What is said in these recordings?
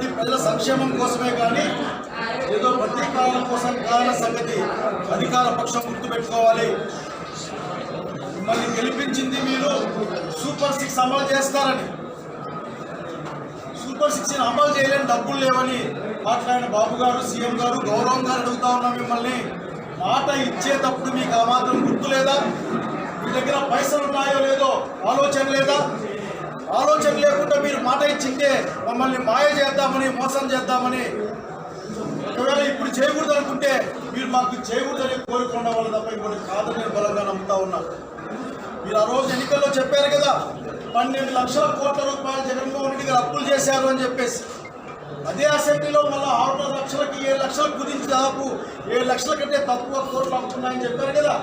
చేస్తున్నది ప్రజల సంక్షేమం కోసమే కానీ ఏదో ప్రతీకారాల కోసం కావాలన్న సంగతి అధికార పక్షం గుర్తుపెట్టుకోవాలి. మిమ్మల్ని గెలిపించింది మీరు సూపర్ 6 అమలు చేస్తారని. సూపర్ 6 అమలు చేయలేని డబ్బులు లేవని మాట్లాడిన బాబు గారు, సీఎం గారు గౌరవంగా అడుగుతా ఉన్నాం మిమ్మల్ని. మాట ఇచ్చేటప్పుడు మీకు ఆ మాత్రం గుర్తు లేదా? మీ దగ్గర పైసలు ఉన్నాయో లేదో ఆలోచన లేదా? ఆలోచన లేకుండా మీరు మాట ఇచ్చింటే మమ్మల్ని మాయ చేద్దామని, మోసం చేద్దామని, ఒకవేళ ఇప్పుడు చేయకూడదు అనుకుంటే మీరు మాకు చేయకూడదని కోరుకున్న వాళ్ళు తప్ప ఇంకోటి కాదని నేను బలంగా నమ్ముతా ఉన్నా. మీరు ఆ రోజు ఎన్నికల్లో చెప్పారు కదా, 12 లక్షల కోట్ల రూపాయలు జగన్మోహన్ రెడ్డి గారు అప్పులు చేశారు అని చెప్పేసి. అదే అసెంబ్లీలో మళ్ళీ 6 లక్షలకి 7 లక్షలకు కుదించి దాదాపు 7 లక్షల కంటే తక్కువ కోట్లు అమ్ముతున్నాయని చెప్పారు కదా.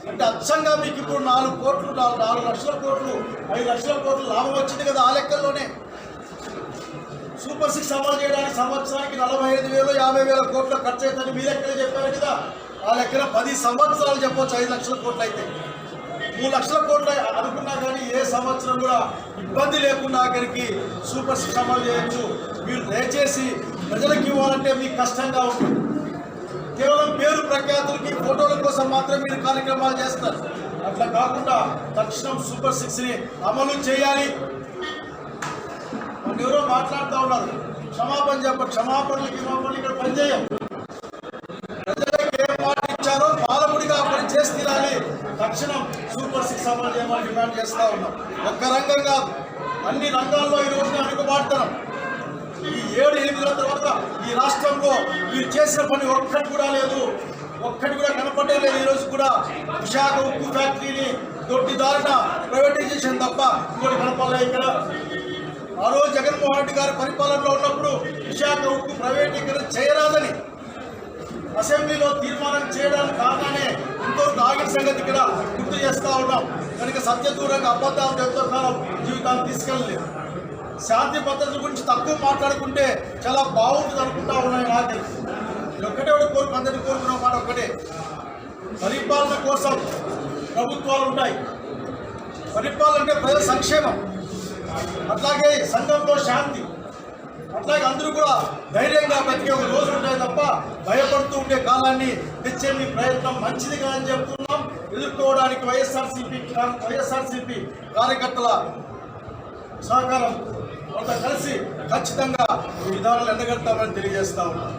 అంటే అచ్చంగా మీకు ఇప్పుడు 4 కోట్లు, 4 లక్షల కోట్లు, 5 లక్షల కోట్లు లాభం వచ్చింది కదా. ఆ లెక్కల్లోనే సూపర్ 6 అమలు చేయడానికి సంవత్సరానికి 45,000, 50,000 కోట్లు ఖర్చు అవుతుందని మీ లెక్కలే చెప్పారు కదా. ఆ లెక్కన 10 సంవత్సరాలు చెప్పవచ్చు 5 లక్షల కోట్లు అయితే. 3 లక్షల కోట్లు అనుకున్నా కానీ ఏ సంవత్సరం కూడా ఇబ్బంది లేకుండా ఆఖరికి సూపర్ 6 అమలు చేయొచ్చు. మీరు దయచేసి ప్రజలకు ఇవ్వాలంటే మీకు కష్టంగా ఉంటుంది. కేవలం పేరు ప్రఖ్యాతులకి, ఫోటోల కోసం మాత్రం మీరు కార్యక్రమాలు చేస్తారు. అట్లా కాకుండా తక్షణం సూపర్ 6ని అమలు చేయాలి. మన ఎవరో మాట్లాడుతూ ఉన్నారు, క్షమాపణ చెప్ప, క్షమాపణలకి ఇక్కడ పనిచేయం. ప్రజలకు ఏం మాట ఇచ్చారో పాలకుడిగా పని చేసి తీరాలి. తక్షణం సూపర్ 6 అమలు చేయమని డిమాండ్ చేస్తూ ఉన్నాం. ఒక్క రంగం కాదు, అన్ని రంగాల్లో ఈ రోజున వెనుకబాటుతనం. ఈ 7-8 తర్వాత ఈ రాష్ట్రంలో మీరు చేసిన పని ఒక్కటి కూడా లేదు, ఒక్కటి కూడా కనపడే లేదు. ఈరోజు కూడా విశాఖ ఉక్కు ఫ్యాక్టరీని దొడ్డిదారిన ప్రైవేటైజేషన్ తప్ప ఇంకోటి కనపడలే ఇక్కడ. ఆ రోజు జగన్మోహన్ రెడ్డి గారి పరిపాలనలో ఉన్నప్పుడు విశాఖ ఉక్కు ప్రైవేటీకరణ చేయరాదని అసెంబ్లీలో తీర్మానం చేయడానికి కాగానే ఎంతో ఆగిన సంగతి ఇక్కడ గుర్తు చేస్తూ ఉన్నాం. కనుక సత్యదూరంగా అబద్ధాలు ఎంతో కాలం జీవితాన్ని తీసుకెళ్ళలేదు. శాంతి భద్రతల గురించి తక్కువ మాట్లాడుకుంటే చాలా బాగుంటుంది అనుకుంటా ఉన్నాయి. నాకు ఒక్కటే అందరినీ కోరుకున్న మాట ఒక్కటే, పరిపాలన కోసం ప్రభుత్వాలు ఉంటాయి. పరిపాలన అంటే ప్రజల సంక్షేమం, అట్లాగే సంఘంలో శాంతి, అట్లాగే అందరూ కూడా ధైర్యంగా బతికే ఒక రోజు ఉంటాయి తప్ప భయపడుతూ ఉండే కాలాన్ని తెచ్చే మీ ప్రయత్నం మంచిదిగా అని చెప్తున్నాం. ఎదుర్కోవడానికి వైఎస్ఆర్సీపీ కార్యకర్తల సహకారం అంతా కలిసి ఖచ్చితంగా ఈ విధానాలు ఎండగడతామని తెలియజేస్తా ఉన్నాం.